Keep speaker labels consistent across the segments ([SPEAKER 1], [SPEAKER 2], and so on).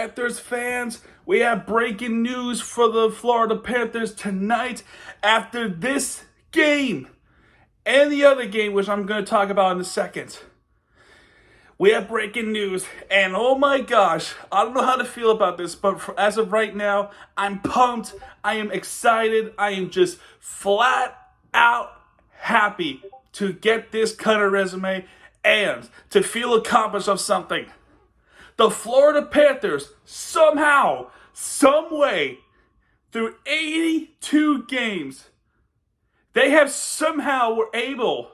[SPEAKER 1] Panthers fans, we have breaking news for the Florida Panthers tonight after this game and the other game, which I'm going to talk about in a second. We have breaking news, and oh my gosh, I don't know how to feel about this, but as of right now, I'm pumped, I am excited, I am just flat out happy to get this kind of resume and to feel accomplished of something. The Florida Panthers somehow, some way, through 82 games, they have somehow were able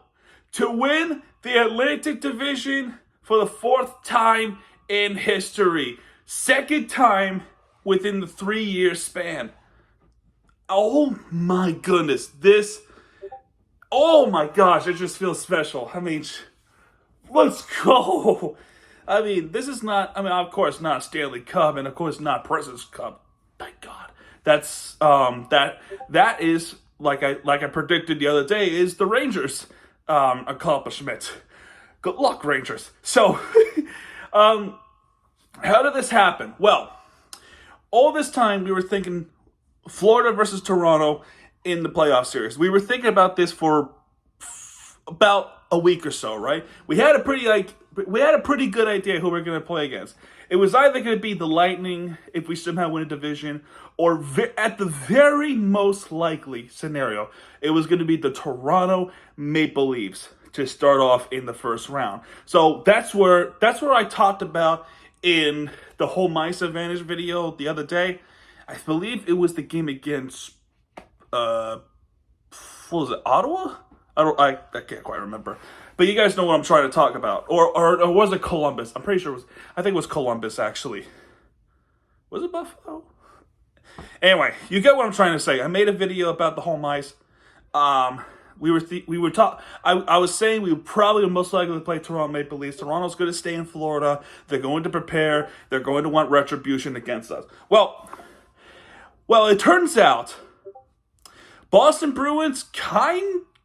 [SPEAKER 1] to win the Atlantic Division for the fourth time in history. Second time within the 3-year span. Oh my goodness, oh my gosh, it just feels special. I mean, let's go. I mean, this is not, of course, not Stanley Cup, and of course not President's Cup. Thank God. That's, that is, like I predicted the other day, is the Rangers' accomplishment. Good luck, Rangers. So, how did this happen? Well, all this time we were thinking Florida versus Toronto in the playoff series. We were thinking about this for about a week or so, right? We had a pretty good idea who we're going to play against. It was either going to be the Lightning if we somehow win a division, or at the very most likely scenario, it was going to be the Toronto Maple Leafs to start off in the first round. So that's where I talked about in the home ice advantage video the other day. I believe it was the game against what was it, Ottawa? I can't quite remember. But you guys know what I'm trying to talk about. Or was it Columbus? I'm pretty sure I think it was Columbus, actually. Was it Buffalo? Anyway, you get what I'm trying to say. I made a video about the home ice. We were talking. I was saying we would probably most likely play Toronto Maple Leafs. Toronto's going to stay in Florida. They're going to prepare. They're going to want retribution against us. Well, it turns out Boston Bruins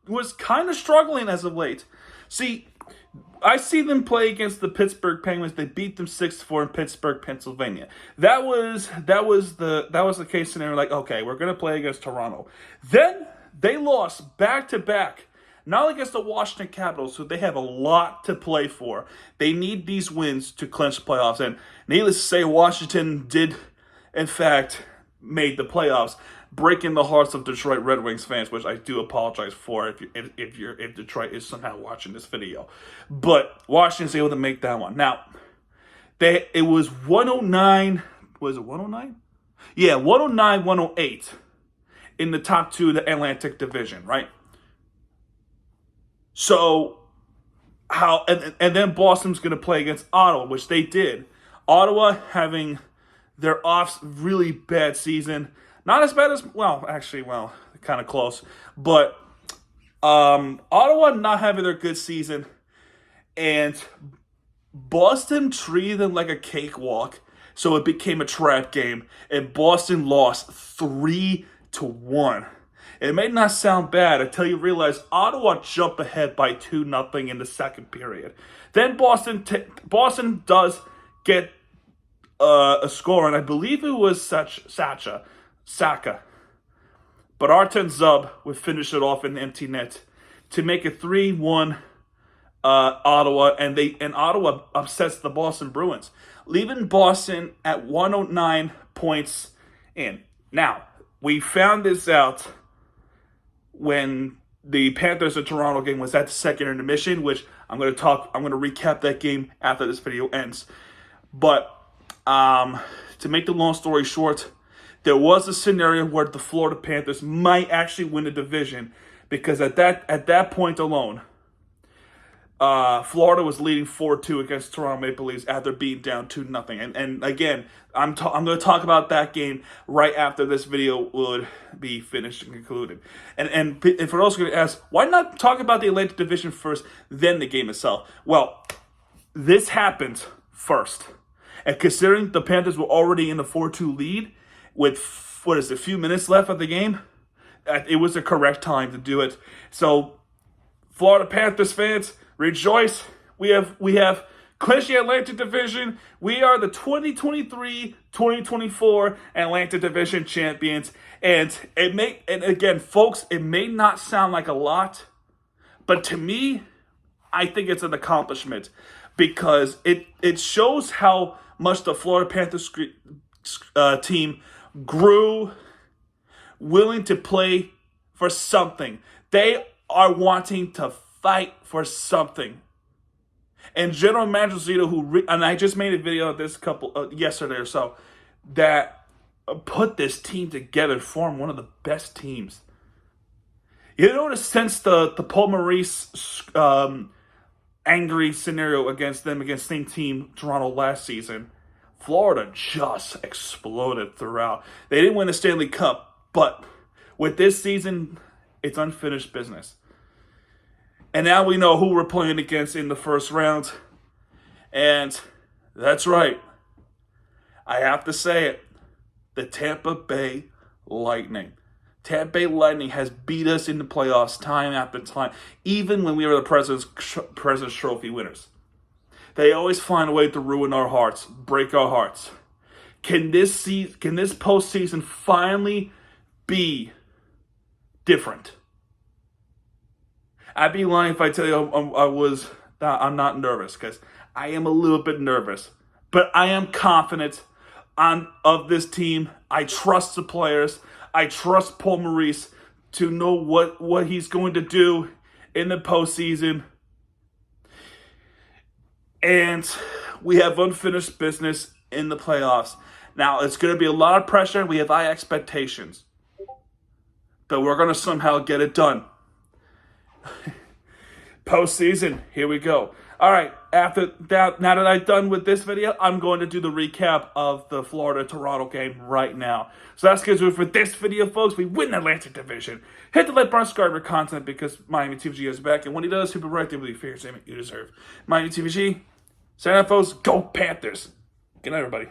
[SPEAKER 1] was kind of struggling as of late. See, I see them play against the Pittsburgh Penguins. They beat them 6-4 in Pittsburgh, Pennsylvania. That was the case scenario. Like, okay, we're gonna play against Toronto. Then they lost back-to-back, not against the Washington Capitals, so they have a lot to play for. They need these wins to clinch playoffs, and needless to say, Washington did, in fact, made the playoffs, breaking the hearts of Detroit Red Wings fans, which I do apologize for if Detroit is somehow watching this video. But Washington's able to make that one. Now, it was 109. Was it 109? Yeah, 109, 108 in the top two of the Atlantic Division, right? So and then Boston's going to play against Ottawa, which they did. Ottawa having their really bad season. Not as bad as, kind of close. But Ottawa not having their good season. And Boston treated them like a cakewalk. So it became a trap game. And Boston lost 3-1. It may not sound bad until you realize Ottawa jumped ahead by 2-0 in the second period. Then Boston does get a score, and I believe it was Saka. But Artem Zub would finish it off in the empty net to make it 3-1 Ottawa, and Ottawa upsets the Boston Bruins, leaving Boston at 109 points in. Now, we found this out when the Panthers and Toronto game was at the second intermission, which I'm going to recap that game after this video ends. But to make the long story short, there was a scenario where the Florida Panthers might actually win the division, because at that point alone, Florida was leading 4-2 against Toronto Maple Leafs after being down 2-0. And again, I'm going to talk about that game right after this video would be finished and concluded. And for those who are going to ask, why not talk about the Atlantic Division first, then the game itself? Well, this happened first. And considering the Panthers were already in the 4-2 lead with, a few minutes left of the game, it was the correct time to do it. So, Florida Panthers fans, rejoice. We have clinch the Atlantic Division. We are the 2023-2024 Atlantic Division champions. And again, folks, it may not sound like a lot, but to me, I think it's an accomplishment because it shows how much the Florida Panthers team grew, willing to play for something. They are wanting to fight for something. And General Manager Zito, and I just made a video of this yesterday or so, that put this team together, formed one of the best teams. You know, in a sense, the Paul Maurice angry scenario against same team, Toronto, last season, Florida just exploded throughout. They didn't win the Stanley Cup, but with this season, it's unfinished business. And now we know who we're playing against in the first round. And that's right. I have to say it. The Tampa Bay Lightning. Tampa Bay Lightning has beat us in the playoffs time after time, even when we were the President's Trophy winners. They always find a way to ruin our hearts, break our hearts. Can this postseason finally be different? I'd be lying if I tell you I'm not nervous, because I am a little bit nervous. But I am confident of this team. I trust the players. I trust Paul Maurice to know what he's going to do in the postseason. And we have unfinished business in the playoffs. Now, it's going to be a lot of pressure. We have high expectations. But we're going to somehow get it done. Postseason, here we go. All right, after that, now that I'm done with this video, I'm going to do the recap of the Florida-Toronto game right now. So that's going to do it for this video, folks. We win the Atlantic Division. Hit the like button, subscribe for content, because Miami TVG is back. And when he does, he'll be right there with you for your entertainment you deserve. Miami TVG, sign up, folks. Go Panthers. Good night, everybody.